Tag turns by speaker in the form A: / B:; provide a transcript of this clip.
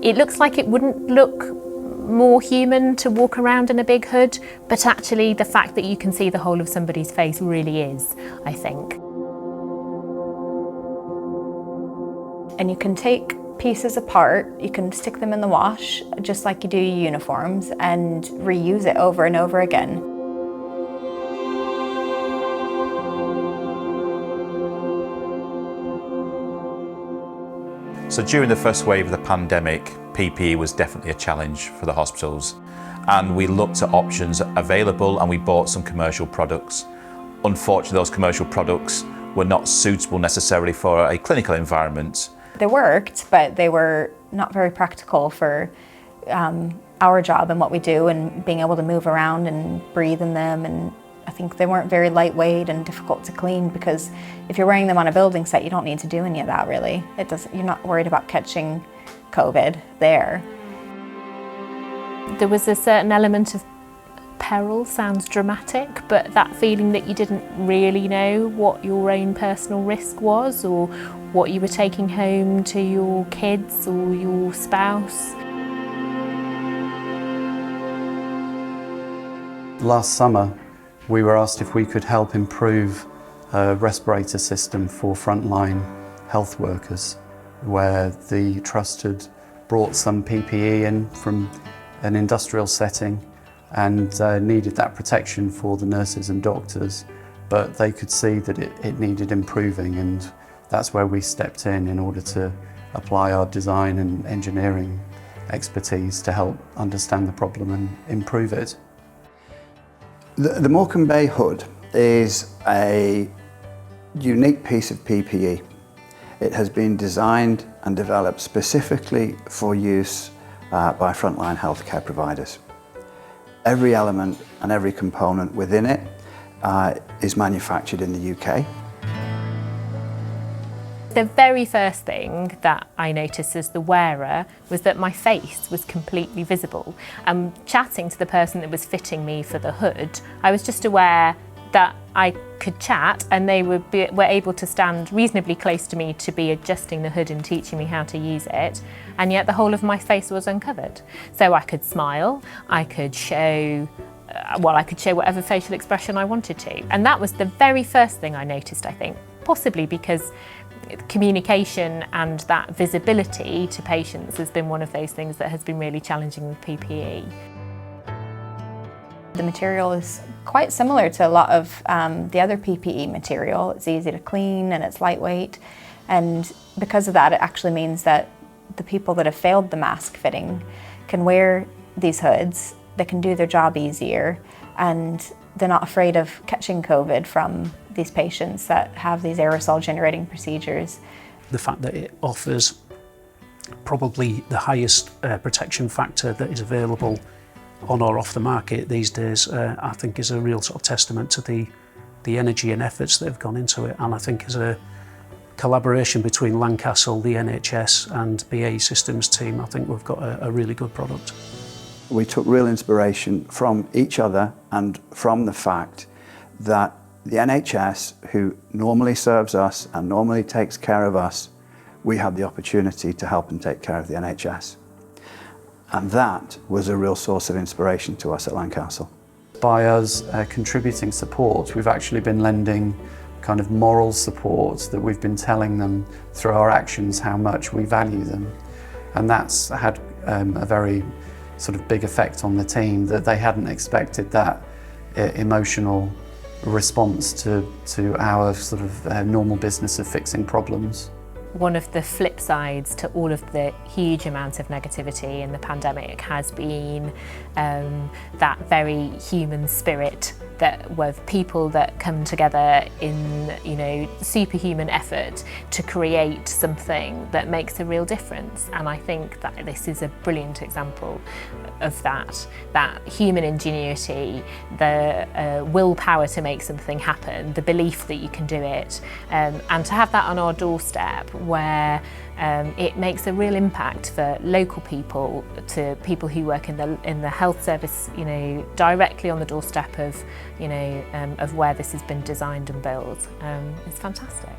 A: It looks like it wouldn't look more human to walk around in a big hood, but actually the fact that you can see the whole of somebody's face really is, I think.
B: And you can take pieces apart, you can stick them in the wash, just like you do your uniforms, and reuse it over and over again.
C: So during the first wave of the pandemic, PPE was definitely a challenge for the hospitals, and we looked at options available and we bought some commercial products. Unfortunately, those commercial products were not suitable necessarily for a clinical environment.
B: They worked, but they were not very practical for our job and what we do, and being able to move around and breathe in them. And I think they weren't very lightweight and difficult to clean, because if you're wearing them on a building site, you don't need to do any of that really. You're not worried about catching COVID there.
A: There was a certain element of peril, sounds dramatic, but that feeling that you didn't really know what your own personal risk was, or what you were taking home to your kids or your spouse.
D: Last summer, we were asked if we could help improve a respirator system for frontline health workers, where the Trust had brought some PPE in from an industrial setting and needed that protection for the nurses and doctors, but they could see that it needed improving, and that's where we stepped in order to apply our design and engineering expertise to help understand the problem and improve it.
E: The Morecambe Bay Hood is a unique piece of PPE. It has been designed and developed specifically for use by frontline healthcare providers. Every element and every component within it is manufactured in the UK.
A: The very first thing that I noticed as the wearer was that my face was completely visible. Chatting to the person that was fitting me for the hood, I was just aware that I could chat, and they were able to stand reasonably close to me to be adjusting the hood and teaching me how to use it, and yet the whole of my face was uncovered. So I could smile, I could show whatever facial expression I wanted to. And that was the very first thing I noticed, I think, possibly because communication and that visibility to patients has been one of those things that has been really challenging with PPE.
B: The material is quite similar to a lot of the other PPE material. It's easy to clean and it's lightweight, and because of that, it actually means that the people that have failed the mask fitting can wear these hoods, they can do their job easier, and they're not afraid of catching COVID from these patients that have these aerosol generating procedures.
F: The fact that it offers probably the highest protection factor that is available on or off the market these days, I think is a real sort of testament to the energy and efforts that have gone into it. And I think as a collaboration between Lancastle, the NHS and BAE Systems team, I think we've got a really good product.
E: We took real inspiration from each other and from the fact that the NHS, who normally serves us and normally takes care of us, we had the opportunity to help and take care of the NHS. And that was a real source of inspiration to us at Lancastle.
D: By us contributing support, we've actually been lending kind of moral support, that we've been telling them through our actions how much we value them. And that's had a very sort of big effect on the team, that they hadn't expected that emotional response to our sort of normal business of fixing problems.
A: One of the flip sides to all of the huge amounts of negativity in the pandemic has been that very human spirit that with people that come together in, superhuman effort to create something that makes a real difference. And I think that this is a brilliant example of that human ingenuity, the willpower to make something happen, the belief that you can do it, and to have that on our doorstep where it makes a real impact for local people, to people who work in the health service, directly on the doorstep of where this has been designed and built. It's fantastic.